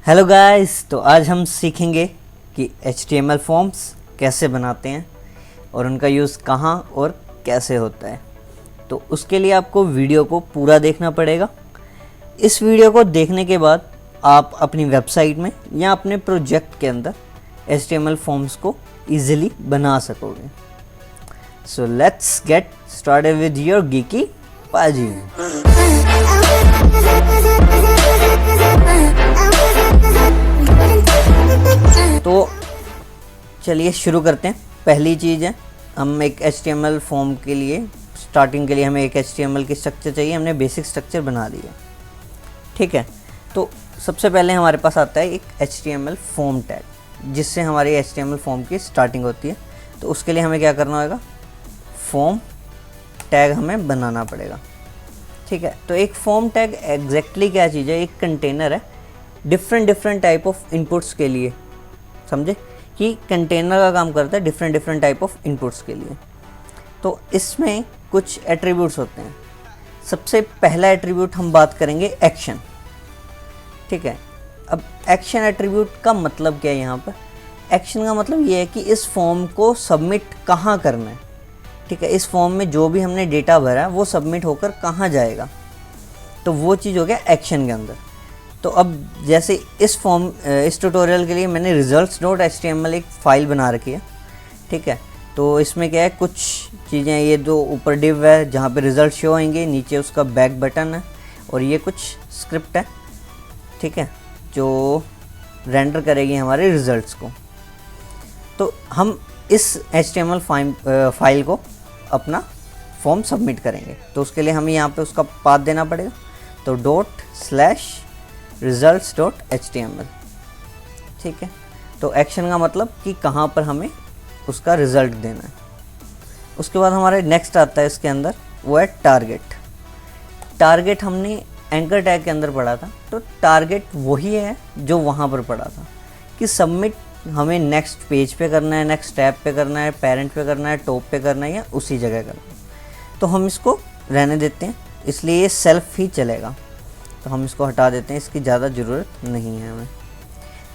Hello guys, तो आज हम सीखेंगे कि HTML फॉर्म्स कैसे बनाते हैं और उनका यूज़ कहाँ और कैसे होता है। तो उसके लिए आपको वीडियो को पूरा देखना पड़ेगा। इस वीडियो को देखने के बाद आप अपनी वेबसाइट में या अपने प्रोजेक्ट के अंदर HTML फॉर्म्स को ईजिली बना सकोगे। So let's get started with your geeky पाजी। तो चलिए शुरू करते हैं। पहली चीज़ है, हम एक HTML फॉर्म के लिए स्टार्टिंग के लिए हमें एक HTML की स्ट्रक्चर चाहिए। हमने बेसिक स्ट्रक्चर बना दिया, ठीक है। तो सबसे पहले हमारे पास आता है एक HTML फॉर्म टैग, जिससे हमारी HTML फॉर्म की स्टार्टिंग होती है। तो उसके लिए हमें क्या करना होगा, फॉर्म टैग हमें बनाना पड़ेगा, ठीक है। तो एक फॉर्म टैग एग्जैक्टली क्या चीज़ है, एक कंटेनर है डिफरेंट टाइप ऑफ इनपुट्स के लिए। समझे कि कंटेनर का काम करता है डिफरेंट टाइप ऑफ इनपुट्स के लिए। तो इसमें कुछ एट्रीब्यूट्स होते हैं। सबसे पहला एट्रीब्यूट हम बात करेंगे एक्शन, ठीक है। अब एक्शन एट्रीब्यूट का मतलब क्या है यहाँ पर? एक्शन का मतलब ये है कि इस फॉर्म को सबमिट कहाँ करना है, ठीक है। इस फॉर्म में जो भी हमने डेटा भरा है वो सबमिट होकर कहाँ जाएगा, तो वो चीज़ हो गया एक्शन के अंदर। तो अब जैसे इस ट्यूटोरियल के लिए मैंने results.html एक फ़ाइल बना रखी है, ठीक है। तो इसमें क्या है, कुछ चीज़ें, ये दो ऊपर डिव है जहाँ पे रिज़ल्ट शो होंगे, नीचे उसका बैक बटन है, और ये कुछ स्क्रिप्ट है, ठीक है, जो रेंडर करेगी हमारे रिज़ल्ट्स को। तो हम इस HTML फाइल को अपना फॉर्म सबमिट करेंगे। तो उसके लिए हमें यहाँ पे उसका पाथ देना पड़ेगा। तो ./results.html, ठीक है। तो एक्शन का मतलब कि कहाँ पर हमें उसका रिज़ल्ट देना है। उसके बाद हमारे नेक्स्ट आता है इसके अंदर, वो है टारगेट। टारगेट हमने एंकर टैग के अंदर पढ़ा था। तो टारगेट वही है जो वहाँ पर पढ़ा था कि सबमिट हमें नेक्स्ट पेज पे करना है, नेक्स्ट टैब पे करना है, पेरेंट पे करना है, टॉप पे करना है, या उसी जगह करना है। तो हम इसको रहने देते हैं, इसलिए ये सेल्फ ही चलेगा। तो हम इसको हटा देते हैं, इसकी ज़्यादा ज़रूरत नहीं है हमें।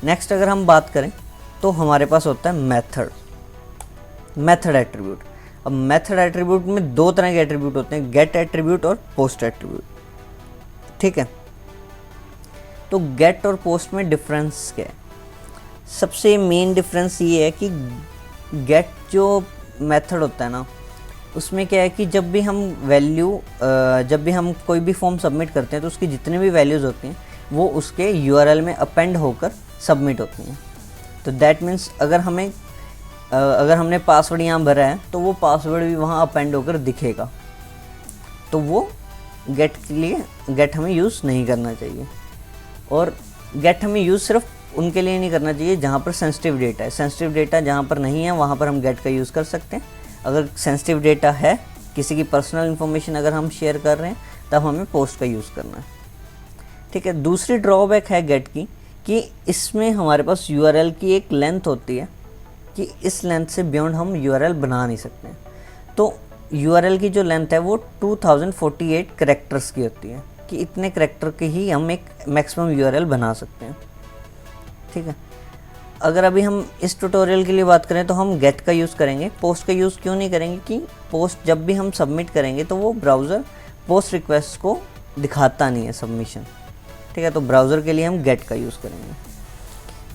नेक्स्ट अगर हम बात करें तो हमारे पास होता है मेथड एट्रीब्यूट। अब मेथड एट्रीब्यूट में दो तरह के एट्रीब्यूट होते हैं, गेट एट्रीब्यूट और पोस्ट एट्रीब्यूट, ठीक है। तो गेट और पोस्ट में डिफरेंस क्या है? सबसे मेन डिफरेंस ये है कि गेट जो मेथड होता है ना, उसमें क्या है कि जब भी हम कोई भी फॉर्म सबमिट करते हैं तो उसकी जितने भी वैल्यूज़ होती हैं वो उसके URL में अपेंड होकर सबमिट होती हैं। तो दैट मीन्स अगर हमने पासवर्ड यहाँ भरा है तो वो पासवर्ड भी वहाँ अपेंड होकर दिखेगा। तो वो गेट के लिए गेट हमें यूज़ नहीं करना चाहिए। और गेट हमें यूज़ सिर्फ उनके लिए नहीं करना चाहिए जहाँ पर सेंसिटिव डेटा है। सेंसिटिव डेटा जहाँ पर नहीं है वहाँ पर हम गेट का यूज़ कर सकते हैं। अगर सेंसिटिव डेटा है, किसी की पर्सनल इन्फॉर्मेशन अगर हम शेयर कर रहे हैं, तब हमें पोस्ट का यूज़ करना है, ठीक है। दूसरी ड्रॉबैक है गेट की कि इसमें हमारे पास URL की एक लेंथ होती है कि इस लेंथ से बियॉन्ड हम URL बना नहीं सकते हैं। तो URL की जो लेंथ है वो 2048 कैरेक्टर्स की होती है कि इतने कैरेक्टर के ही हम एक मैक्सिमम URL बना सकते हैं, ठीक है। अगर अभी हम इस ट्यूटोरियल के लिए बात करें तो हम गेट का यूज़ करेंगे, पोस्ट का यूज़ क्यों नहीं करेंगे कि पोस्ट जब भी हम सबमिट करेंगे तो वो ब्राउज़र पोस्ट रिक्वेस्ट को दिखाता नहीं है सबमिशन, ठीक है। तो ब्राउज़र के लिए हम गेट का यूज़ करेंगे।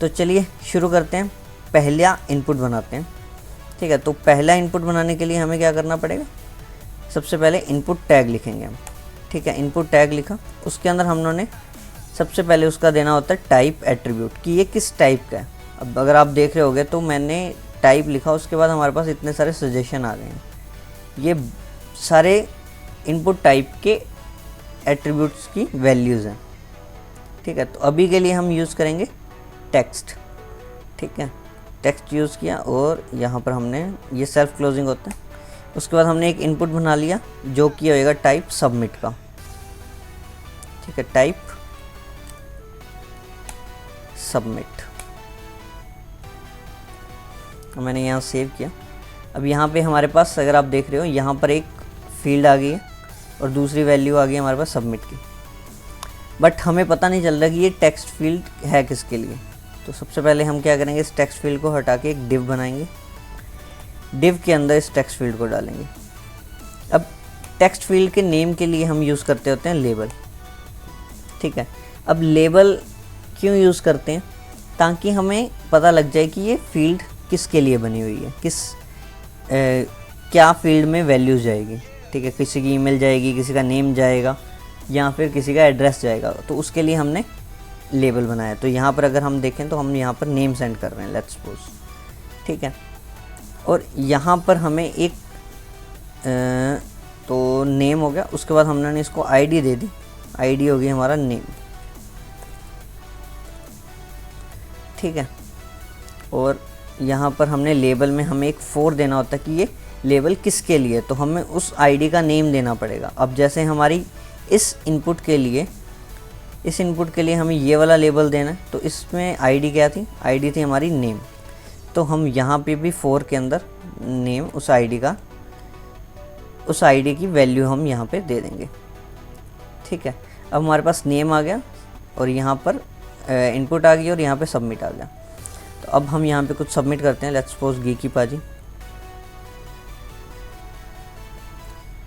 तो चलिए शुरू करते हैं, पहला इनपुट बनाते हैं, ठीक है। तो पहला इनपुट बनाने के लिए हमें क्या करना पड़ेगा, सबसे पहले इनपुट टैग लिखेंगे हम, ठीक है। इनपुट टैग लिखा, उसके अंदर हमने सबसे पहले उसका देना होता है टाइप एट्रीब्यूट कि ये किस टाइप का है। अब अगर आप देख रहे होगे तो मैंने टाइप लिखा, उसके बाद हमारे पास इतने सारे सजेशन आ गए हैं। ये सारे इनपुट टाइप के एट्रीब्यूट्स की वैल्यूज़ हैं, ठीक है। तो अभी के लिए हम यूज़ करेंगे टेक्स्ट, ठीक है। टेक्स्ट यूज़ किया और यहाँ पर हमने ये सेल्फ क्लोजिंग होता है। उसके बाद हमने एक इनपुट बना लिया जो कि होएगा टाइप सबमिट का, ठीक है। टाइप सबमिट मैंने यहाँ सेव किया। अब यहाँ पे हमारे पास अगर आप देख रहे हो यहाँ पर एक फील्ड आ गई है और दूसरी वैल्यू आ गई हमारे पास सबमिट की। बट हमें पता नहीं चल रहा कि ये टेक्स्ट फील्ड है किसके लिए। तो सबसे पहले हम क्या करेंगे, इस टेक्स्ट फील्ड को हटा के एक डिव बनाएंगे, डिव के अंदर इस टेक्स्ट फील्ड को डालेंगे। अब टेक्स्ट फील्ड के नेम के लिए हम यूज़ करते होते हैं लेबल, ठीक है। अब लेबल क्यों यूज़ करते हैं, ताकि हमें पता लग जाए कि ये फील्ड किसके लिए बनी हुई है, क्या फील्ड में वैल्यूज जाएगी, ठीक है। किसी की ईमेल जाएगी, किसी का नेम जाएगा, या फिर किसी का एड्रेस जाएगा, तो उसके लिए हमने लेबल बनाया। तो यहाँ पर अगर हम देखें तो हम यहाँ पर नेम सेंड कर रहे हैं, लेट्स सपोज, ठीक है। और यहाँ पर हमें एक तो नेम हो गया, उसके बाद हमने इसको आईडी दे दी, आईडी हो गई हमारा नेम, ठीक है। और यहाँ पर हमने लेबल में हमें एक 4 देना होता है कि ये लेबल किसके लिए, तो हमें उस आईडी का नेम देना पड़ेगा। अब जैसे हमारी इस इनपुट के लिए हमें ये वाला लेबल देना है, तो इसमें आईडी क्या थी, आईडी थी हमारी नेम, तो हम यहाँ पे भी 4 के अंदर नेम, उस आईडी की वैल्यू हम यहाँ पे दे देंगे, ठीक है। अब हमारे पास नेम आ गया और यहाँ पर इनपुट आ गई और यहाँ पे सबमिट आ गया। तो अब हम यहाँ पे कुछ सबमिट करते हैं, लेट्स सपोज गीकी पाजी,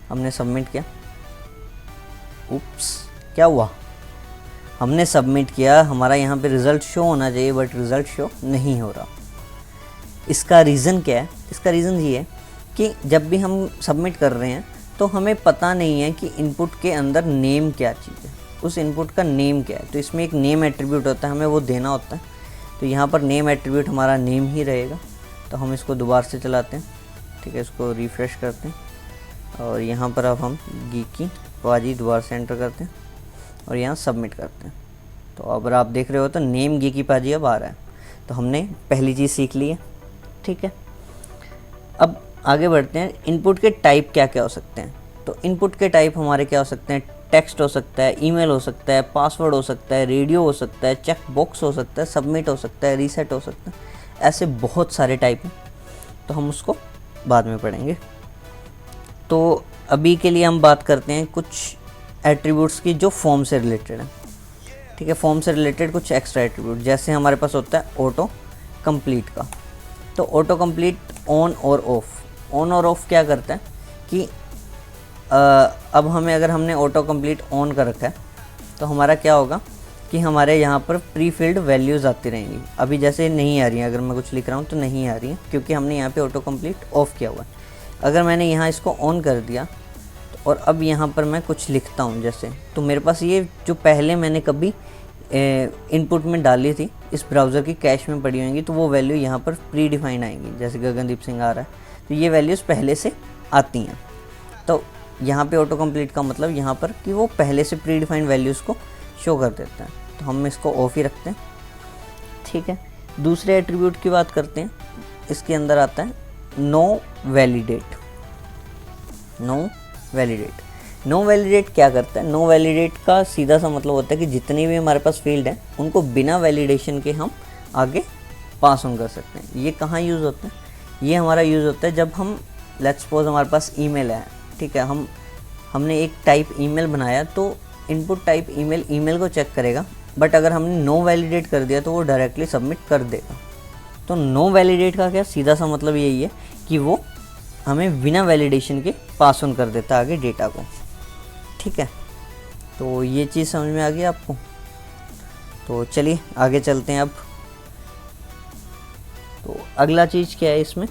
हमने सबमिट किया। उप्स, क्या हुआ, हमने सबमिट किया, हमारा यहाँ पे रिज़ल्ट शो होना चाहिए बट रिज़ल्ट शो नहीं हो रहा। इसका रीज़न क्या है, इसका रीज़न ये है कि जब भी हम सबमिट कर रहे हैं तो हमें पता नहीं है कि इनपुट के अंदर नेम क्या चीज़ है, उस इनपुट का नेम क्या है। तो इसमें एक नेम एट्रीब्यूट होता है, हमें वो देना होता है। तो यहाँ पर नेम एट्रीब्यूट हमारा नेम ही रहेगा। तो हम इसको दोबारा से चलाते हैं, ठीक है, इसको रिफ़्रेश करते हैं और यहाँ पर अब हम गीकी पाजी दोबारा से एंटर करते हैं और यहाँ सबमिट करते हैं। तो अगर आप देख रहे हो तो नेम गीकी पाजी अब आ रहा है। तो हमने पहली चीज़ सीख ली है, ठीक है। अब आगे बढ़ते हैं, इनपुट के टाइप क्या क्या हो सकते हैं। तो इनपुट के टाइप हमारे क्या हो सकते हैं, टेक्स्ट हो सकता है, ईमेल हो सकता है, पासवर्ड हो सकता है, रेडियो हो सकता है, चेक बॉक्स हो सकता है, सबमिट हो सकता है, रीसेट हो सकता है, ऐसे बहुत सारे टाइप हैं। तो हम उसको बाद में पढ़ेंगे। तो अभी के लिए हम बात करते हैं कुछ एट्रीब्यूट्स की जो फॉर्म से रिलेटेड है, ठीक है। फॉर्म से रिलेटेड कुछ एक्स्ट्रा एट्रीब्यूट, जैसे हमारे पास होता है ऑटो कंप्लीट का। तो ऑटो कंप्लीट ऑन और ऑफ, ऑन और ऑफ क्या करता है कि अब हमें, अगर हमने ऑटो कंप्लीट ऑन कर रखा है तो हमारा क्या होगा कि हमारे यहाँ पर प्री फिल्ड वैल्यूज़ आती रहेंगी। अभी जैसे नहीं आ रही हैं, अगर मैं कुछ लिख रहा हूँ तो नहीं आ रही हैं, क्योंकि हमने यहाँ पे ऑटो कंप्लीट ऑफ किया हुआ है। अगर मैंने यहाँ इसको ऑन कर दिया और अब यहाँ पर मैं कुछ लिखता हूँ जैसे, तो मेरे पास ये जो पहले मैंने कभी इनपुट में डाली थी इस ब्राउज़र की कैश में पड़ी होंगी, तो वो वैल्यू यहाँ पर प्री डिफाइंड आएंगी। जैसे गगनदीप सिंह आ रहा है तो ये वैल्यूज़ पहले से आती हैं। तो यहाँ पे ऑटो कंप्लीट का मतलब यहाँ पर कि वो पहले से प्री डिफाइंड वैल्यूज़ को शो कर देता है। तो हम इसको ऑफ ही रखते हैं, ठीक है। दूसरे एट्रीब्यूट की बात करते हैं, इसके अंदर आता है नो वैलिडेट। नो वैलिडेट क्या करता है, नो वैलिडेट का सीधा सा मतलब होता है कि जितनी भी हमारे पास फील्ड है उनको बिना वैलिडेशन के हम आगे पास ऑन कर सकते हैं। ये कहाँ यूज़ होता है, ये हमारा यूज़ होता है जब हम, लेट्स सपोज हमारे पास ईमेल है, ठीक है, हमने एक टाइप ईमेल बनाया, तो इनपुट टाइप ईमेल को चेक करेगा, बट अगर हमने नो वैलिडेट कर दिया तो वो डायरेक्टली सबमिट कर देगा। तो नो वैलिडेट का क्या सीधा सा मतलब यही है कि वो हमें बिना वैलिडेशन के पास ऑन कर देता है आगे डेटा को, ठीक है। तो ये चीज़ समझ में आ गई आपको। तो चलिए आगे चलते हैं अब। तो अगला चीज़ क्या है इसमें,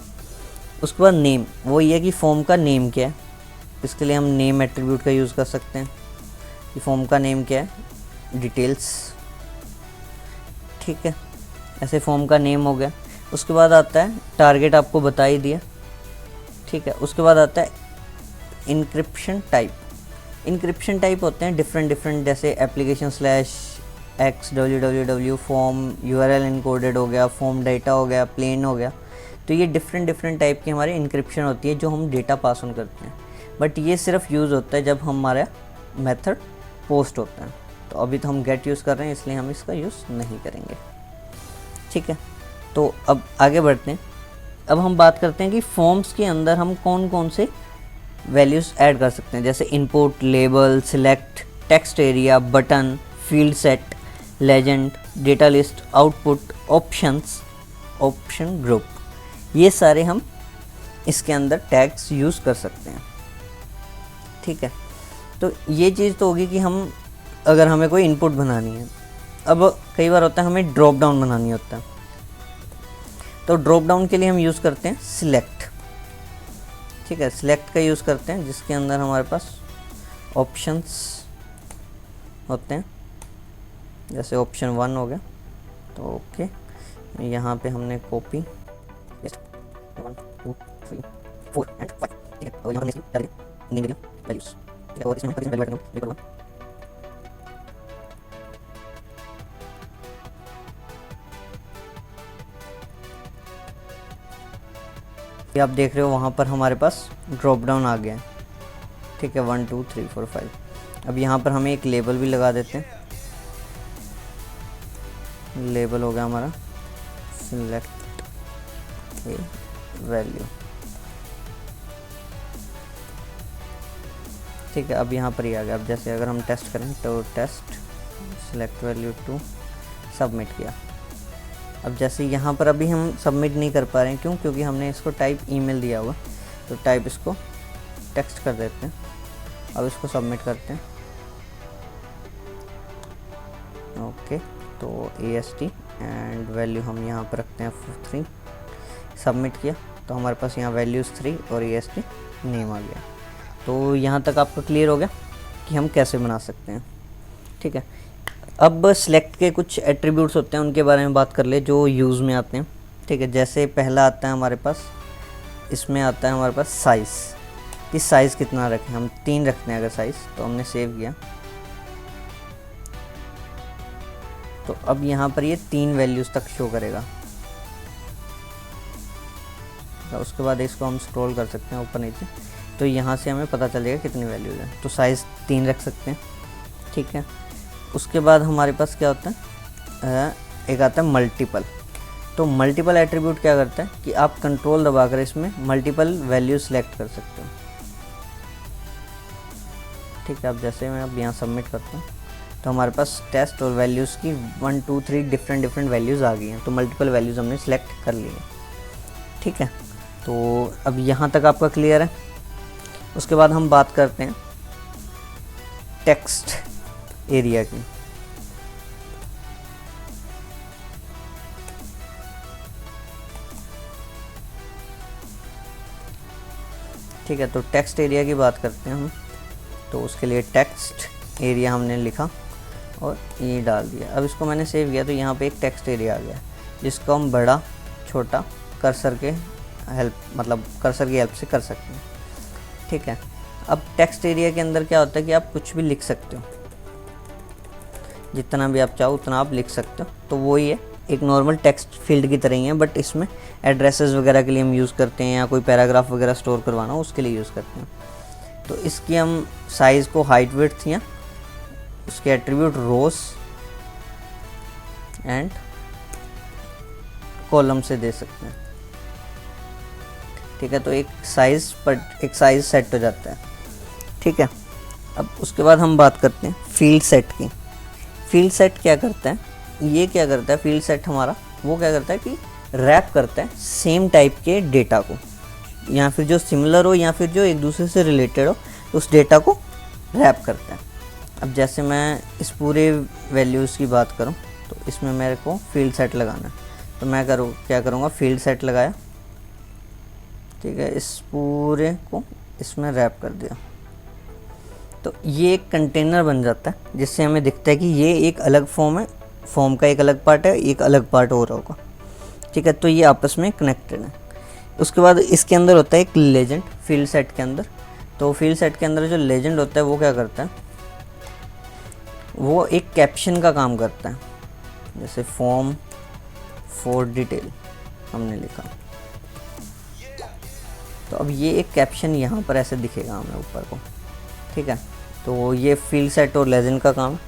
उसके बाद नेम, वो ये कि फॉर्म का नेम क्या है। इसके लिए हम नेम एट्रीब्यूट का यूज़ कर सकते हैं कि फॉर्म का नेम क्या है, डिटेल्स, ठीक है। ऐसे फॉर्म का नेम हो गया। उसके बाद आता है टारगेट, आपको बता ही दिया, ठीक है। उसके बाद आता है इनक्रिप्शन टाइप। इनक्रिप्शन टाइप होते हैं डिफरेंट, जैसे application /x www form URL encoded हो गया, फॉर्म डेटा हो गया, प्लेन हो गया। तो ये डिफरेंट टाइप की हमारी इनक्रिप्शन होती है जो हम डेटा पास ऑन करते हैं, बट ये सिर्फ यूज़ होता है जब हमारा मेथड पोस्ट होता है। तो अभी तो हम गेट यूज़ कर रहे हैं, इसलिए हम इसका यूज़ नहीं करेंगे, ठीक है। तो अब आगे बढ़ते हैं। अब हम बात करते हैं कि फॉर्म्स के अंदर हम कौन कौन से वैल्यूज़ ऐड कर सकते हैं, जैसे input, label, select, text area, button, field set, legend, data list, output, options, option group, ये सारे हम इसके अंदर टैग्स यूज़ कर सकते हैं। ठीक है, तो ये चीज़ तो होगी कि हम अगर हमें कोई इनपुट बनानी है। अब कई बार होता है हमें ड्रॉप डाउन बनानी होता है, तो ड्रॉप डाउन के लिए हम यूज़ करते हैं सिलेक्ट। ठीक है, सिलेक्ट का यूज़ करते हैं जिसके अंदर हमारे पास ऑप्शंस होते हैं, जैसे ऑप्शन 1 हो गया। तो ओके, यहाँ पे हमने कॉपी 1 2 3 4 एंड 5। ठीक है, और यहाँ हमने इसकी डाल दी वैल्यूज। ठीक है, और इसमें वैल्यू ऐड करूँगा। ये आप देख रहे हो वहाँ पर हमारे पास ड्रॉप डाउन आ गया है। ठीक है, 1 2 3 4 5। अब यहाँ पर हमें एक लेबल भी लगा देते हैं। लेबल हो गया हमारा सिलेक्ट ए वैल्यू। ठीक है, अब यहाँ पर ही आ गया। अब जैसे अगर हम टेस्ट करें तो टेस्ट सिलेक्ट वैल्यू 2 सबमिट किया। अब जैसे यहाँ पर अभी हम सबमिट नहीं कर पा रहे हैं, क्यों? क्योंकि हमने इसको टाइप ईमेल दिया हुआ, तो टाइप इसको टेक्स्ट कर देते हैं। अब इसको सबमिट करते हैं। ओके, तो AST एंड वैल्यू हम यहाँ पर रखते हैं 3। सबमिट किया तो हमारे पास यहाँ वैल्यूज़ 3 और AST नेम आ गया। तो यहाँ तक आपको क्लियर हो गया कि हम कैसे बना सकते हैं। ठीक है, अब सिलेक्ट के कुछ एट्रीब्यूट्स होते हैं, उनके बारे में बात कर ले जो यूज़ में आते हैं। ठीक है, जैसे पहला आता है हमारे पास, इसमें आता है हमारे पास साइज़, कि साइज़ कितना रखें। हम 3 रखते हैं अगर साइज़, तो हमने सेव किया। तो अब यहाँ पर ये 3 वैल्यूज़ तक शो करेगा। तो उसके बाद इसको हम स्क्रॉल कर सकते हैं ऊपर नीचे, तो यहाँ से हमें पता चलेगा कितनी वैल्यूज़ है। तो साइज़ 3 रख सकते हैं। ठीक है, उसके बाद हमारे पास क्या होता है, एक आता है मल्टीपल। तो मल्टीपल एट्रीब्यूट क्या करता है कि आप कंट्रोल दबाकर इसमें मल्टीपल वैल्यू सेलेक्ट कर सकते हो। ठीक है, अब जैसे मैं अब यहाँ सबमिट करता हूँ तो हमारे पास टेस्ट और वैल्यूज़ की 1 2 3 डिफरेंट वैल्यूज़ आ गई हैं। तो मल्टीपल वैल्यूज़ हमने सेलेक्ट कर ली है। ठीक है, तो अब यहाँ तक आपका क्लियर है। उसके बाद हम बात करते हैं टेक्स्ट एरिया की। ठीक है, तो टेक्स्ट एरिया की बात करते हैं हम। तो उसके लिए टेक्स्ट एरिया हमने लिखा और ये डाल दिया। अब इसको मैंने सेव किया तो यहाँ पे एक टेक्स्ट एरिया आ गया, जिसको हम बड़ा छोटा कर्सर के हेल्प, मतलब कर्सर की हेल्प से कर सकते हैं। ठीक है, अब टेक्स्ट एरिया के अंदर क्या होता है कि आप कुछ भी लिख सकते हो, जितना भी आप चाहो उतना आप लिख सकते हो। तो वो ही है, एक नॉर्मल टेक्स्ट फील्ड की तरह ही है, बट इसमें एड्रेसेस वगैरह के लिए हम यूज़ करते हैं, या कोई पैराग्राफ वगैरह स्टोर करवाना हो उसके लिए यूज़ करते हैं। तो इसकी हम साइज़ को हाइट विड्थ या उसके एट्रीब्यूट रोज एंड कॉलम से दे सकते हैं। ठीक है, तो एक साइज़ सेट हो जाता है। ठीक है, अब उसके बाद हम बात करते हैं फील्ड सेट की। फील्ड सेट क्या करता है, ये क्या करता है फील्ड सेट हमारा, वो क्या करता है कि रैप करता है सेम टाइप के डेटा को, या फिर जो सिमिलर हो या फिर जो एक दूसरे से रिलेटेड हो, तो उस डेटा को रैप करता है। अब जैसे मैं इस पूरे वैल्यूज़ की बात करूं तो इसमें मेरे को फील्ड सेट लगाना है, तो मैं क्या करूँगा, फील्ड सेट लगाया। ठीक है, इस पूरे को इसमें रैप कर दिया, तो ये एक कंटेनर बन जाता है, जिससे हमें दिखता है कि ये एक अलग फॉर्म है, फॉर्म का एक अलग पार्ट है, एक अलग पार्ट हो रहा होगा। ठीक है, तो ये आपस में कनेक्टेड है। उसके बाद इसके अंदर होता है एक लेजेंड फील्ड सेट के अंदर। तो फील्ड सेट के अंदर जो लेजेंड होता है वो क्या करता है, वो एक कैप्शन का काम करता है। जैसे फॉर्म फॉर डिटेल हमने लिखा, तो अब ये एक कैप्शन यहाँ पर ऐसे दिखेगा हमें ऊपर को। ठीक है, तो ये फील्ड सेट और लेजेंड का काम है।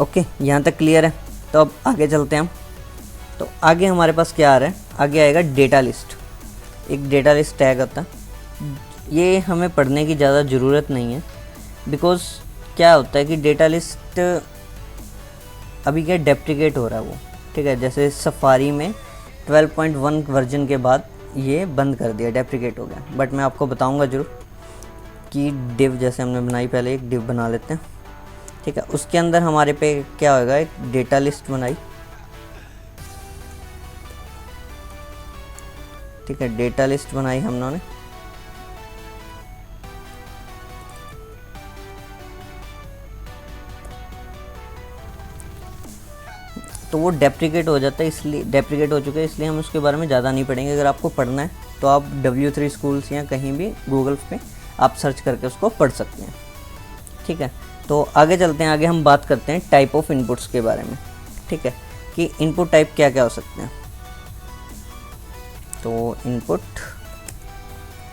ओके, यहाँ तक क्लियर है। तो अब आगे चलते हैं हम। तो आगे हमारे पास क्या आ रहा है, आगे आएगा डेटा लिस्ट। एक डेटा लिस्ट टैग आता है, ये हमें पढ़ने की ज़्यादा ज़रूरत नहीं है, बिकॉज़ क्या होता है कि डेटा लिस्ट अभी क्या डेप्रिकेट हो रहा है वो, ठीक है। जैसे सफारी में 12.1 वर्जन के बाद ये बंद कर दिया, डेप्रिकेट हो गया। बट मैं आपको बताऊंगा जरूर कि डिव जैसे हमने बनाई, पहले एक डिव बना लेते हैं, ठीक है। उसके अंदर हमारे पे क्या होगा, एक डेटा लिस्ट बनाई, ठीक है। डेटा लिस्ट बनाई हम लोगों ने, तो वो डेप्रिकेट हो जाता है, इसलिए डेप्रिकेट हो चुका है, इसलिए हम उसके बारे में ज़्यादा नहीं पढ़ेंगे। अगर आपको पढ़ना है तो आप W3 स्कूल्स या कहीं भी गूगल पे आप सर्च करके उसको पढ़ सकते हैं, ठीक है। तो आगे चलते हैं, आगे हम बात करते हैं टाइप ऑफ इनपुट्स के बारे में, ठीक है, कि इनपुट टाइप क्या क्या हो सकते हैं। तो इनपुट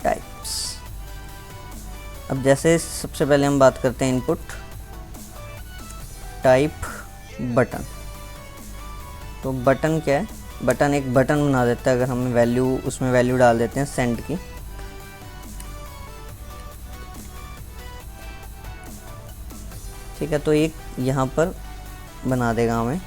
टाइप्स, अब जैसे सबसे पहले हम बात करते हैं इनपुट टाइप बटन। तो बटन क्या है, बटन एक बटन बना देता है अगर हम वैल्यू उसमें वैल्यू डाल देते हैं सेंड की, ठीक है। तो एक यहाँ पर बना देगा हमें,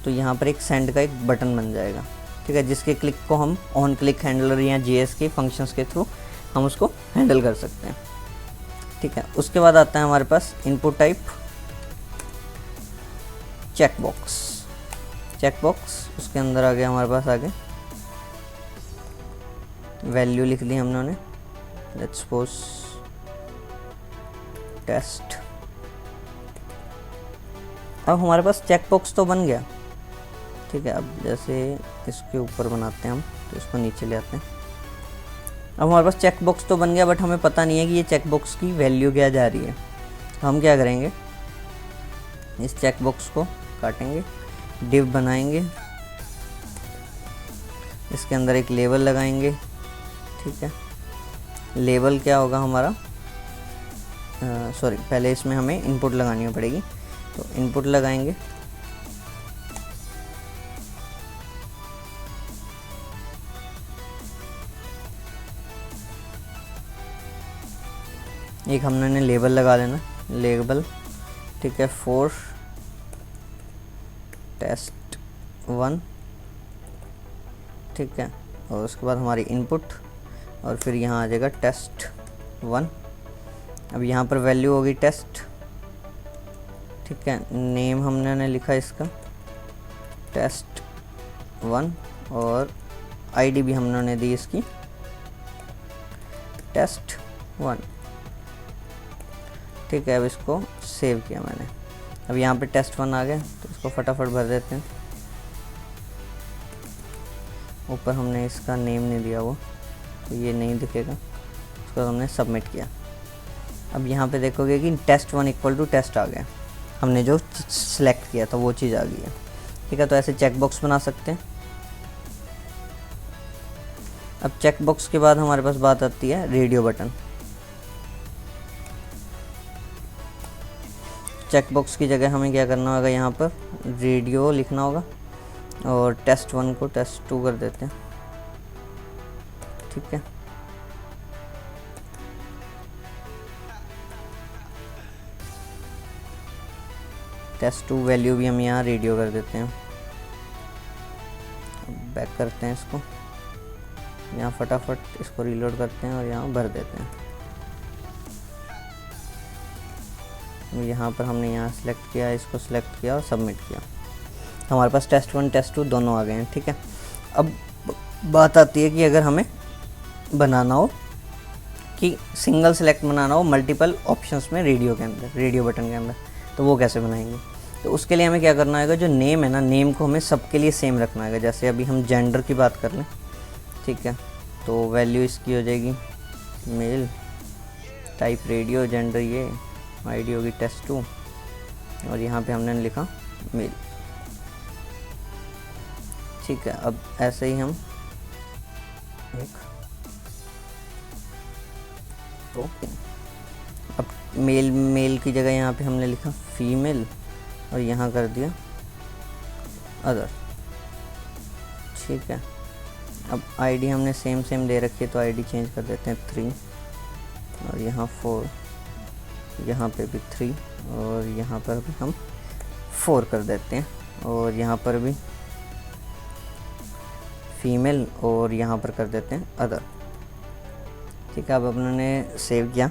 तो यहाँ पर एक सेंड का एक बटन बन जाएगा, ठीक है, जिसके क्लिक को हम ऑन क्लिक हैंडलर या JS के फंक्शंस के थ्रू हम उसको हैंडल कर सकते हैं, ठीक है। उसके बाद आता है हमारे पास इनपुट टाइप चेकबॉक्स। चेकबॉक्स उसके अंदर आ गया हमारे पास, आगे वैल्यू लिख ली हम लोगों ने, लेट्स सपोज टेस्ट। अब हमारे पास चेकबॉक्स तो बन गया, ठीक है। अब जैसे इसके ऊपर बनाते हैं हम, तो इसको नीचे ले आते हैं। अब हमारे पास चेकबॉक्स तो बन गया, बट हमें पता नहीं है कि ये चेकबॉक्स की वैल्यू क्या जा रही है। हम क्या करेंगे, इस चेकबॉक्स को काटेंगे, डिव बनाएंगे, इसके अंदर एक लेबल लगाएंगे, ठीक है। लेबल क्या होगा हमारा, सॉरी पहले इसमें हमें इनपुट लगानी पड़ेगी, तो इनपुट लगाएंगे, एक हमने लेबल लगा लेना, लेबल, ठीक है, फॉर टेस्ट 1, ठीक है। और उसके बाद हमारी इनपुट, और फिर यहाँ आ जाएगा टेस्ट 1। अब यहाँ पर वैल्यू होगी टेस्ट, ठीक है। नेम हमने लिखा इसका टेस्ट 1, और आईडी भी हमने दी इसकी टेस्ट 1, ठीक है। अब इसको सेव किया मैंने, अब यहाँ पे टेस्ट 1 आ गया, तो इसको फटाफट भर देते हैं। ऊपर हमने इसका नेम नहीं दिया वो, तो ये नहीं दिखेगा, उसको हमने सबमिट किया। अब यहाँ पे देखोगे कि टेस्ट 1 इक्वल टू टेस्ट आ गया, हमने जो सिलेक्ट किया था वो चीज़ आ गई है, ठीक है। तो ऐसे चेकबॉक्स बना सकते हैं। अब चेकबॉक्स के बाद हमारे पास बात आती है रेडियो बटन। चेकबॉक्स की जगह हमें क्या करना होगा, यहाँ पर रेडियो लिखना होगा, और टेस्ट 1 को टेस्ट 2 कर देते हैं, ठीक है। टेस्ट 2 वैल्यू भी हम यहाँ रेडियो कर देते हैं। बैक करते हैं इसको, यहाँ फटाफट इसको रीलोड करते हैं और यहाँ भर देते हैं। यहाँ पर हमने यहाँ सेलेक्ट किया, इसको सेलेक्ट किया और सबमिट किया, हमारे पास टेस्ट 1 टेस्ट 2 दोनों आ गए हैं, ठीक है। अब बात आती है कि अगर हमें बनाना हो कि सिंगल सेलेक्ट बनाना हो मल्टीपल ऑप्शंस में रेडियो के अंदर, रेडियो बटन के अंदर, तो वो कैसे बनाएंगे। तो उसके लिए हमें क्या करना होगा, जो नेम है ना, नेम को हमें सबके लिए सेम रखना है। जैसे अभी हम जेंडर की बात कर लें, ठीक है, तो वैल्यू इसकी हो जाएगी मेल, टाइप रेडियो, जेंडर ये, आईडी होगी टेस्ट 2, और यहाँ पे हमने लिखा मेल, ठीक है। अब ऐसे ही हम एक तो अब मेल की जगह यहाँ पे हमने लिखा फीमेल, और यहाँ कर दिया अदर, ठीक है। अब आईडी हमने सेम दे रखी है, तो आईडी चेंज कर देते हैं 3, और यहाँ 4, यहाँ पे भी 3 और यहाँ पर भी हम 4 कर देते हैं, और यहाँ पर भी फीमेल और यहाँ पर कर देते हैं अदर। ठीक है, अब अपने सेव किया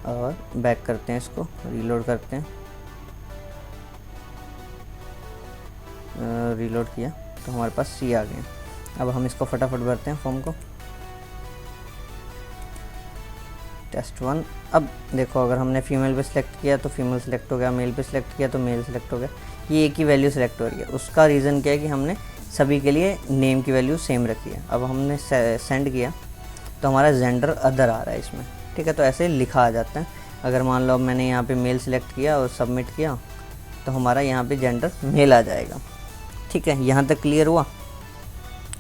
और बैक करते हैं, इसको रीलोड करते हैं। रीलोड किया तो हमारे पास सी आ गए। अब हम इसको फटाफट भरते हैं फॉर्म को, टेस्ट 1। अब देखो, अगर हमने फीमेल पे सिलेक्ट किया तो फीमेल सेलेक्ट हो गया, मेल पे सिलेक्ट किया तो मेल सेलेक्ट हो गया। ये एक ही वैल्यू सेलेक्ट हो रही है। उसका रीज़न क्या है कि हमने सभी के लिए नेम की वैल्यू सेम रखी है। अब हमने सेंड किया तो हमारा जेंडर अदर आ रहा है इसमें। ठीक है, तो ऐसे लिखा आ जाता है। अगर मान लो मैंने यहाँ पे मेल सेलेक्ट किया और सबमिट किया तो हमारा यहाँ पे जेंडर मेल आ जाएगा। ठीक है, यहाँ तक क्लियर हुआ।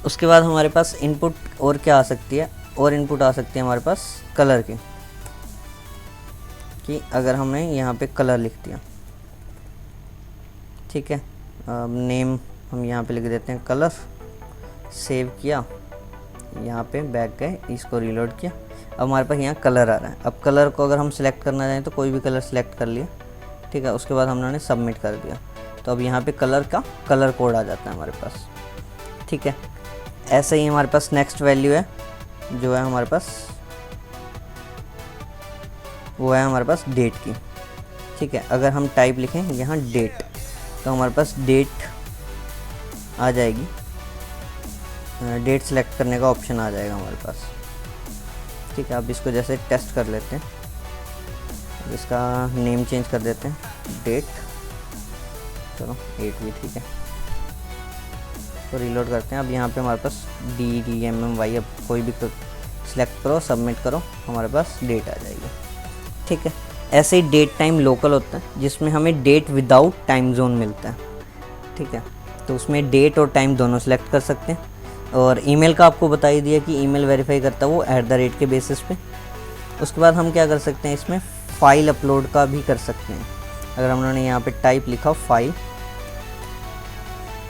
उसके बाद हमारे पास इनपुट और क्या आ सकती है, और इनपुट आ सकती है हमारे पास कलर की, कि अगर हमने यहाँ पे कलर लिख दिया, ठीक है, नेम हम यहाँ पे लिख देते हैं कलर, सेव किया, यहाँ पे बैक गए, इसको रीलोड किया। अब हमारे पास यहाँ कलर आ रहा है। अब कलर को अगर हम सिलेक्ट करना चाहें तो कोई भी कलर सिलेक्ट कर लिया। ठीक है, उसके बाद हमने सबमिट कर दिया तो अब यहाँ पे कलर का कलर कोड आ जाता है हमारे पास। ठीक है, ऐसे ही हमारे पास नेक्स्ट वैल्यू है जो है हमारे पास, वो है हमारे पास डेट की। ठीक है, अगर हम टाइप लिखें यहाँ डेट तो हमारे पास डेट आ जाएगी, डेट सेलेक्ट करने का ऑप्शन आ जाएगा हमारे पास। ठीक है, अब इसको जैसे टेस्ट कर लेते हैं, इसका नेम चेंज कर देते हैं डेट, चलो 8 भी ठीक है, तो रीलोड करते हैं। अब यहाँ पे हमारे पास DDMMY, अब कोई भी सिलेक्ट करो, सबमिट करो, हमारे पास डेट आ जाएगी। ठीक है, ऐसे ही डेट टाइम लोकल होता है जिसमें हमें डेट विदाउट टाइम जोन मिलता है। ठीक है, तो उसमें डेट और टाइम दोनों सेलेक्ट कर सकते हैं। और ईमेल का आपको बता ही दिया कि ईमेल वेरीफाई करता है वो @ के बेसिस पे। उसके बाद हम क्या कर सकते हैं, इसमें फ़ाइल अपलोड का भी कर सकते हैं। अगर हमने यहाँ पे टाइप लिखा फाइल,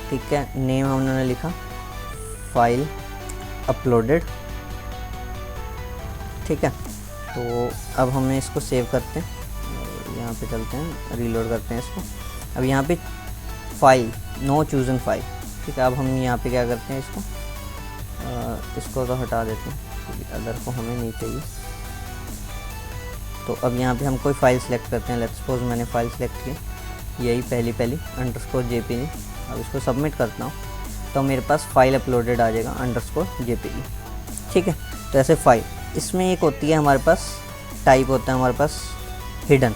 ठीक है, नेम हमने लिखा फाइल अपलोडेड। ठीक है, तो अब हमें इसको सेव करते हैं, यहाँ पे चलते हैं, रीलोड करते हैं इसको। अब यहाँ पे फाइल नो चूजन फाइल। ठीक है, अब हम यहाँ पे क्या करते हैं, इसको तो हटा देते हैं क्योंकि अदर को हमें नहीं चाहिए। तो अब यहाँ पे हम कोई फ़ाइल सेलेक्ट करते हैं। लेट्स सपोज मैंने फ़ाइल सेलेक्ट की, यही पहली _JPG। अब इसको सबमिट करता हूँ तो मेरे पास फ़ाइल अपलोडेड आ जाएगा _JPG। ठीक है, तो ऐसे फ़ाइल, इसमें एक होती है हमारे पास टाइप होता है हमारे पास हिडन।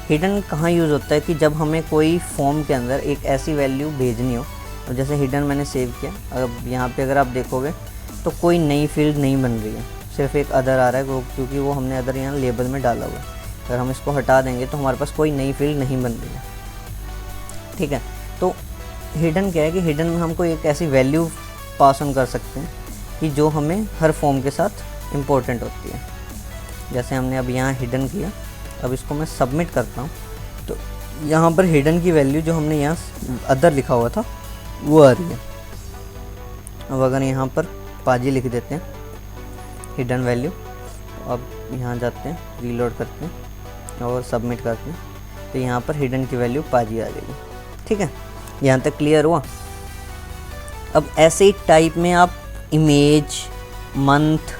हिडन कहाँ यूज़ होता है कि जब हमें कोई फॉर्म के अंदर एक ऐसी वैल्यू भेजनी हो, और जैसे हिडन मैंने सेव किया, अब यहाँ पे अगर आप देखोगे तो कोई नई फील्ड नहीं बन रही है, सिर्फ एक अदर आ रहा है क्योंकि वो हमने अदर यहाँ लेबल में डाला हुआ है। अगर हम इसको हटा देंगे तो हमारे पास कोई नई फील्ड नहीं बन रही है। ठीक है, तो हिडन क्या है कि हिडन में हमको एक ऐसी वैल्यू पास ऑन कर सकते हैं कि जो हमें हर फॉर्म के साथ इम्पोर्टेंट होती है। जैसे हमने अब यहाँ हिडन किया, अब इसको मैं सबमिट करता हूँ तो यहाँ पर हिडन की वैल्यू जो हमने यहाँ अदर लिखा हुआ था वो आ रही है। अब अगर यहाँ पर पाजी लिख देते हैं हिडन वैल्यू, तो अब यहाँ जाते हैं, रीलोड करते हैं और सबमिट करते हैं, तो यहाँ पर हिडन की वैल्यू पाजी आ जाएगी। ठीक है, यहाँ तक क्लियर हुआ। अब ऐसे ही टाइप में आप इमेज, मंथ,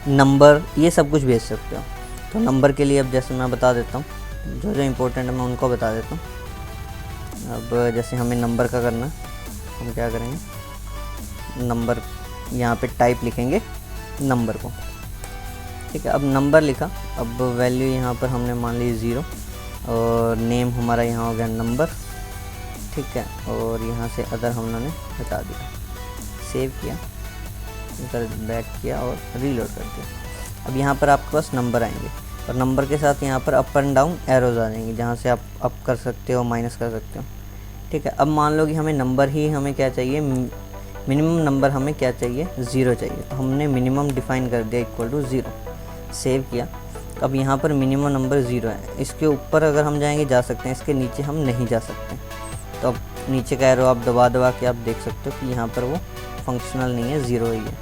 नंबर, ये सब कुछ भेज सकते हो। तो नंबर के लिए अब जैसे मैं बता देता हूँ, जो जो इम्पोर्टेंट है मैं उनको बता देता हूँ। अब जैसे हमें नंबर का करना है, हम क्या करेंगे, नंबर यहाँ पे टाइप लिखेंगे नंबर को। ठीक है, अब नंबर लिखा, अब वैल्यू यहाँ पर हमने मान ली 0 और नेम हमारा यहाँ हो गया नंबर। ठीक है, और यहाँ से अदर हमने हटा दिया, सेव किया, इधर बैक किया और रीलोड कर दिया। अब यहाँ पर आपके पास नंबर आएंगे और नंबर के साथ यहाँ पर अप एंड डाउन एरोज आ जाएंगे, जहाँ से आप अप कर सकते हो, माइनस कर सकते हो। ठीक है, अब मान लो कि हमें नंबर ही हमें क्या चाहिए, मिनिमम नंबर हमें क्या चाहिए, 0 चाहिए, तो हमने मिनिमम डिफ़ाइन कर दिया =0, सेव किया। तो अब यहाँ पर मिनिमम नंबर 0 है, इसके ऊपर अगर हम जाएंगे जा सकते हैं, इसके नीचे हम नहीं जा सकते। तो अब नीचे का एरो आप दबा के आप देख सकते हो कि यहाँ पर वो फंक्शनल नहीं है, 0 ही है।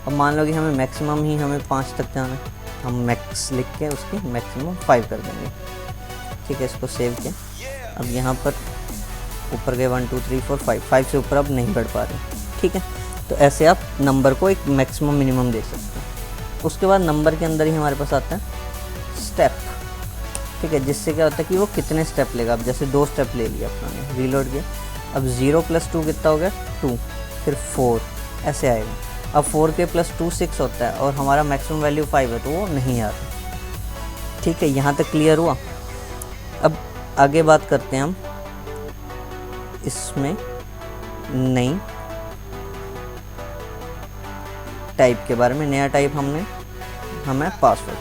अब मान लो कि हमें मैक्सिमम ही हमें 5 तक जाना है, हम मैक्स लिख के उसकी मैक्सिमम 5 कर देंगे। ठीक है, इसको सेव किया। अब यहाँ पर ऊपर गए 1 2 3 4 5 से ऊपर अब नहीं बढ़ पा रहे। ठीक है, तो ऐसे आप नंबर को एक मैक्सिमम मिनिमम दे सकते हैं। उसके बाद नंबर के अंदर ही हमारे पास आता है स्टेप। ठीक है, जिससे क्या होता है कि वो कितने स्टेप लेगा। अब जैसे 2 स्टेप ले लिया अपना ने, रीलोड किया। अब 0 + 2 कितना हो गया 2, फिर 4 ऐसे आएगा। अब 4 के + 2 6 होता है और हमारा मैक्सिमम वैल्यू 5 है, तो वो नहीं आ रहा। ठीक है, यहाँ तक क्लियर हुआ। अब आगे बात करते हैं हम इसमें नई टाइप के बारे में। नया टाइप हमें पासवर्ड,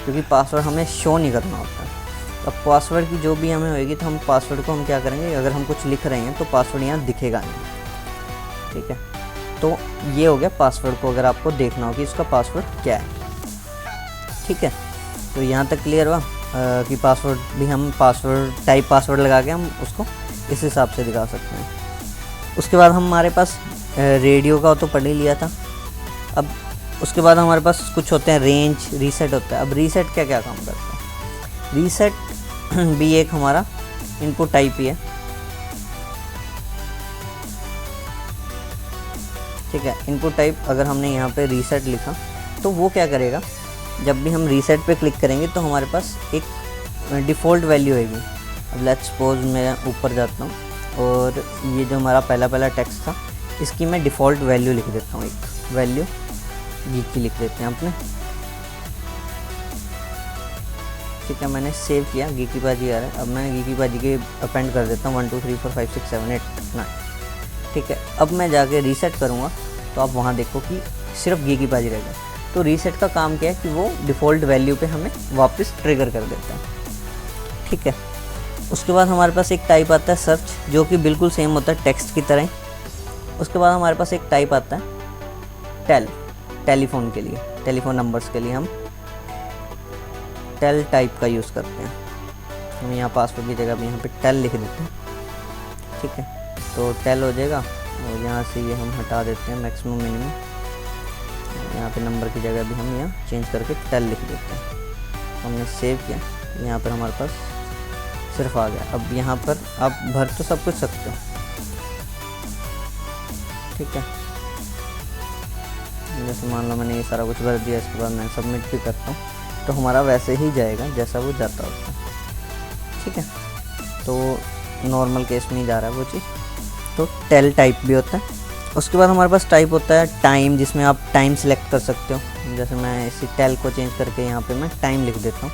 क्योंकि पासवर्ड हमें शो नहीं करना होता है। अब पासवर्ड की जो भी हमें होएगी तो हम पासवर्ड को हम क्या करेंगे, अगर हम कुछ लिख रहे हैं तो पासवर्ड यहाँ दिखेगा नहीं। ठीक है, तो ये हो गया पासवर्ड को अगर आपको देखना हो कि इसका पासवर्ड क्या है। ठीक है, तो यहाँ तक क्लियर हुआ कि पासवर्ड भी हम पासवर्ड टाइप पासवर्ड लगा के हम उसको इस हिसाब से दिखा सकते हैं। उसके बाद हमारे पास रेडियो का तो पढ़ ही लिया था। अब उसके बाद हमारे पास कुछ होते हैं रेंज, रीसेट होता है। अब रीसेट क्या क्या काम करता है? रीसेट भी एक हमारा इनपुट टाइप ही है। ठीक है, इनपुट टाइप अगर हमने यहाँ पे रीसेट लिखा तो वो क्या करेगा, जब भी हम रीसेट पे क्लिक करेंगे तो हमारे पास एक डिफ़ॉल्ट वैल्यू आएगी। अब लेट्स सपोज मैं ऊपर जाता हूँ और ये जो हमारा पहला टेक्स्ट था इसकी मैं डिफ़ॉल्ट वैल्यू लिख देता हूँ। एक वैल्यू की लिख देते हैं अपने। ठीक है, मैंने सेव किया, गीकी बाजी आ रहा है। अब मैं गीकी बाजी के अपेंड कर देता हूँ 1 2 3 4 5 6 7 8 9। ठीक है, अब मैं जाके रीसेट करूँगा तो आप वहाँ देखो कि सिर्फ गीकी बाजी रहेगा। तो रीसेट का काम क्या है कि वो डिफ़ॉल्ट वैल्यू पे हमें वापस ट्रिगर कर देता है। ठीक है, उसके बाद हमारे पास एक टाइप आता है सर्च, जो कि बिल्कुल सेम होता है टेक्स्ट की तरह। उसके बाद हमारे पास एक टाइप आता है टेलीफोन के लिए, टेलीफोन नंबर्स के लिए हम टेल टाइप का यूज़ करते हैं। हम यहाँ पासवर्ड की जगह भी यहाँ पे टेल लिख देते हैं। ठीक है, तो टेल हो जाएगा और यहाँ से ये हम हटा देते हैं मैक्सिमम मिनिमम। यहाँ पे नंबर की जगह भी हम यहाँ चेंज करके टेल लिख देते हैं। हमने सेव किया, यहाँ पर हमारे पास सिर्फ आ गया। अब यहाँ पर आप भर तो सब कुछ सकते हो। ठीक है, जैसे मान लो मैंने ये सारा कुछ भर दिया, इसके बाद मैं सबमिट भी करता हूँ तो हमारा वैसे ही जाएगा जैसा वो जाता होता है। ठीक है, तो नॉर्मल केस में ही जा रहा है वो चीज़। तो टेल टाइप भी होता है। उसके बाद हमारे पास टाइप होता है टाइम, जिसमें आप टाइम सेलेक्ट कर सकते हो। जैसे मैं इसी टेल को चेंज करके यहाँ पे मैं टाइम लिख देता हूँ।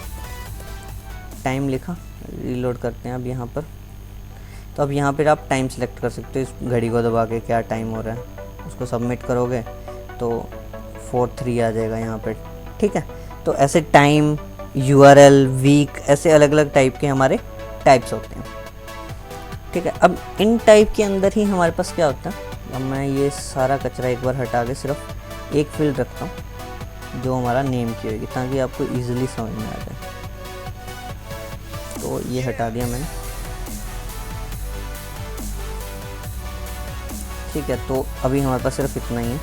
टाइम लिखा, रीलोड करते हैं अब यहाँ पर। तो अब यहाँ पर आप टाइम सेलेक्ट कर सकते हो, इस घड़ी को दबा के क्या टाइम हो रहा है। उसको सबमिट करोगे तो 4:03 आ जाएगा यहाँ पे। ठीक है, तो ऐसे टाइम, URL, वीक, ऐसे अलग अलग टाइप के हमारे टाइप्स होते हैं। ठीक है, अब इन टाइप के अंदर ही हमारे पास क्या होता है, अब मैं ये सारा कचरा एक बार हटा के सिर्फ एक फील्ड रखता हूँ जो हमारा नेम की होगी, ताकि आपको ईजिली समझ में आ जाए। तो ये हटा दिया मैंने। ठीक है, तो अभी हमारे पास सिर्फ इतना ही है।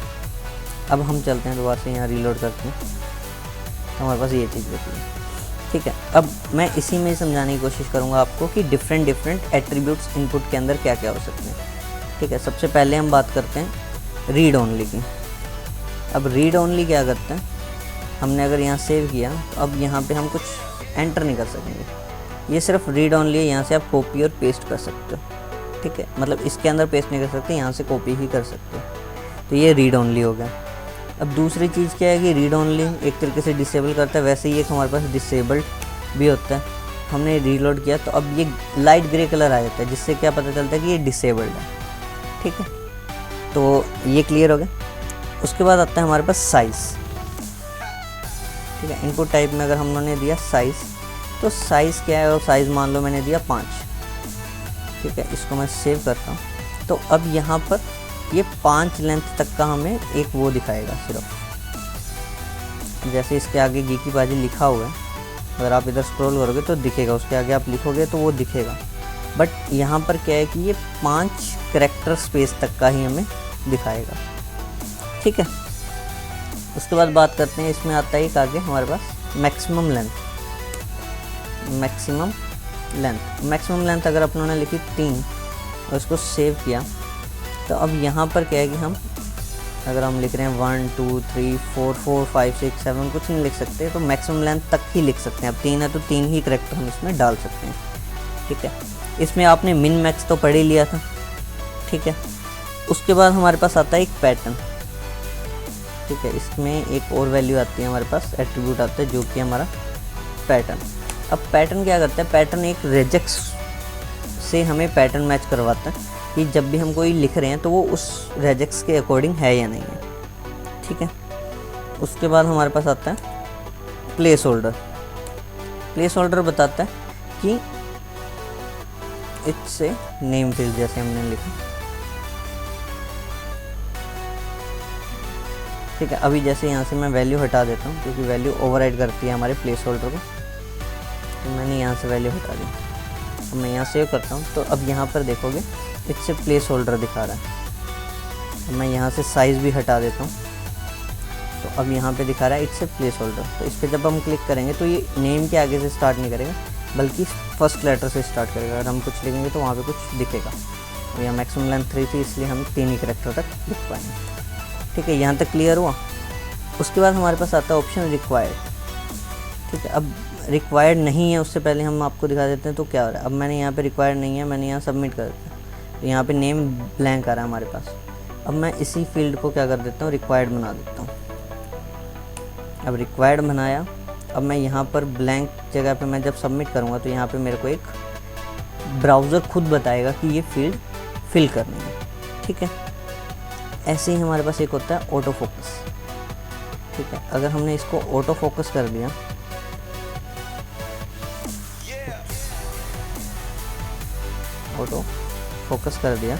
अब हम चलते हैं दोबारा से यहाँ रीलोड करते हैं तो हमारे पास ये चीज़ होती है। ठीक है, अब मैं इसी में समझाने की कोशिश करूँगा आपको कि डिफरेंट एट्रीब्यूट्स इनपुट के अंदर क्या क्या हो सकते हैं। ठीक है, सबसे पहले हम बात करते हैं रीड ओनली की। अब रीड ओनली क्या करते हैं, हमने अगर यहाँ सेव किया तो अब यहाँ पे हम कुछ एंटर नहीं कर सकेंगे। ये सिर्फ रीड ओनली है, यहाँ से आप कॉपी और पेस्ट कर सकते हो। ठीक है, मतलब इसके अंदर पेस्ट नहीं कर सकते, यहाँ से कॉपी ही कर सकते हो। तो ये रीड ओनली हो गया। अब दूसरी चीज़ क्या है कि रीड ओनली एक तरीके से डिसेबल करता है, वैसे ही एक हमारे पास डिसेबल्ड भी होता है। हमने रीलोड किया तो अब ये लाइट ग्रे कलर आ जाता है, जिससे क्या पता चलता है कि ये डिसेबल्ड है। ठीक है, तो ये क्लियर हो गया। उसके बाद आता है हमारे पास साइज़। ठीक है, इनपुट टाइप में अगर हम लोगों ने दिया साइज़, तो साइज़ क्या है, और साइज़ मान लो मैंने दिया 5। ठीक है, इसको मैं सेव करता हूँ। तो अब यहाँ पर ये 5 लेंथ तक का हमें एक वो दिखाएगा सिर्फ। जैसे इसके आगे गीकी बाजी लिखा हुआ है, अगर आप इधर स्क्रॉल करोगे तो दिखेगा, उसके आगे आप लिखोगे तो वो दिखेगा। बट यहाँ पर क्या है कि ये 5 कैरेक्टर स्पेस तक का ही हमें दिखाएगा। ठीक है, उसके बाद बात करते हैं, इसमें आता है एक आगे हमारे पास मैक्सिमम लेंथ। मैक्सिमम लेंथ अगर अपनों ने लिखी 3 और उसको सेव किया, तो अब यहाँ पर क्या है कि हम अगर हम लिख रहे हैं 1 2 3 4 4 5 6 7 कुछ नहीं लिख सकते, तो मैक्सिमम लेंथ तक ही लिख सकते हैं। अब 3 है तो 3 ही करेक्टर हम इसमें डाल सकते हैं, ठीक है। इसमें आपने मिन मैक्स तो पढ़ ही लिया था, ठीक है। उसके बाद हमारे पास आता है एक पैटर्न, ठीक है। इसमें एक और वैल्यू आती है हमारे पास, एट्रीब्यूट आता है जो कि हमारा पैटर्न। अब पैटर्न क्या करता है, पैटर्न एक रेजेक्स से हमें पैटर्न मैच करवाता है कि जब भी हम कोई लिख रहे हैं तो वो उस रेजेक्स के अकॉर्डिंग है या नहीं है, ठीक है। उसके बाद हमारे पास आता है प्लेस होल्डर। प्लेस होल्डर बताता है कि इससे नेम फील्ड जैसे हमने लिखा, ठीक है। अभी जैसे यहाँ से मैं वैल्यू हटा देता हूँ क्योंकि वैल्यू ओवरराइड करती है हमारे प्लेस होल्डर को, तो मैंने यहाँ से वैल्यू हटा दी। अब मैं यहाँ सेव करता हूँ, तो अब यहाँ पर देखोगे इससे प्लेस होल्डर दिखा रहा है। अब मैं यहाँ से साइज़ भी हटा देता हूँ, तो अब यहाँ पे दिखा रहा है इससे प्लेस होल्डर। तो इस पर जब हम क्लिक करेंगे तो ये नेम के आगे से स्टार्ट नहीं करेगा, बल्कि फर्स्ट लेटर से स्टार्ट करेगा। अगर हम कुछ लिखेंगे तो वहाँ पे कुछ दिखेगा। और यहाँ मैक्सिमम लेंथ 3 थी, इसलिए हम 3 ही करेक्टर तक लिख पाएंगे, ठीक है। यहाँ तक क्लियर हुआ। उसके बाद हमारे पास आता है ऑप्शन रिक्वायर्ड, ठीक है। अब रिक्वायर्ड नहीं है, उससे पहले हम आपको दिखा देते हैं तो क्या हो रहा है। अब मैंने यहाँ पे रिक्वायर्ड नहीं है, मैंने यहाँ सबमिट कर दिया, तो यहाँ पे नेम ब्लैंक आ रहा है हमारे पास। अब मैं इसी फील्ड को क्या कर देता हूँ, रिक्वायर्ड बना देता हूँ। अब रिक्वायर्ड बनाया, अब मैं यहाँ पर ब्लैंक जगह पे मैं जब सबमिट करूँगा तो यहाँ पे मेरे को एक ब्राउज़र खुद बताएगा कि ये फील्ड फिल करनी है, ठीक है। ऐसे ही हमारे पास एक होता है ऑटो फोकस, ठीक है। अगर हमने इसको ऑटो फोकस कर दिया, ऑटो फोकस कर दिया,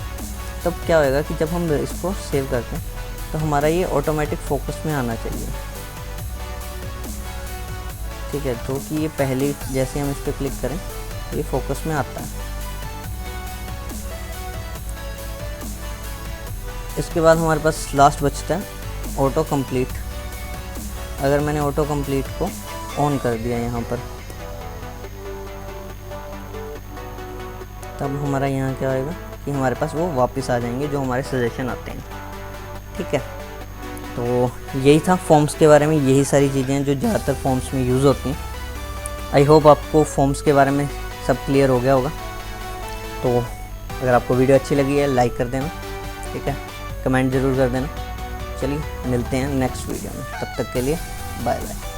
तब क्या होएगा कि जब हम इसको सेव करते हैं तो हमारा ये ऑटोमेटिक फोकस में आना चाहिए, ठीक है। तो कि ये पहले जैसे हम इस पर क्लिक करें तो ये फोकस में आता है। इसके बाद हमारे पास लास्ट बचता है ऑटो कंप्लीट। अगर मैंने ऑटो कंप्लीट को ऑन कर दिया यहाँ पर, तब हमारा यहाँ क्या होएगा कि हमारे पास वो वापस आ जाएंगे जो हमारे सजेशन आते हैं, ठीक है। तो यही था फॉर्म्स के बारे में, यही सारी चीज़ें हैं जो ज़्यादातर फॉर्म्स में यूज़ होती हैं। आई होप आपको फॉर्म्स के बारे में सब क्लियर हो गया होगा। तो अगर आपको वीडियो अच्छी लगी है लाइक कर देना, ठीक है, कमेंट ज़रूर कर देना। चलिए मिलते हैं नेक्स्ट वीडियो में, तब तक के लिए बाय बाय।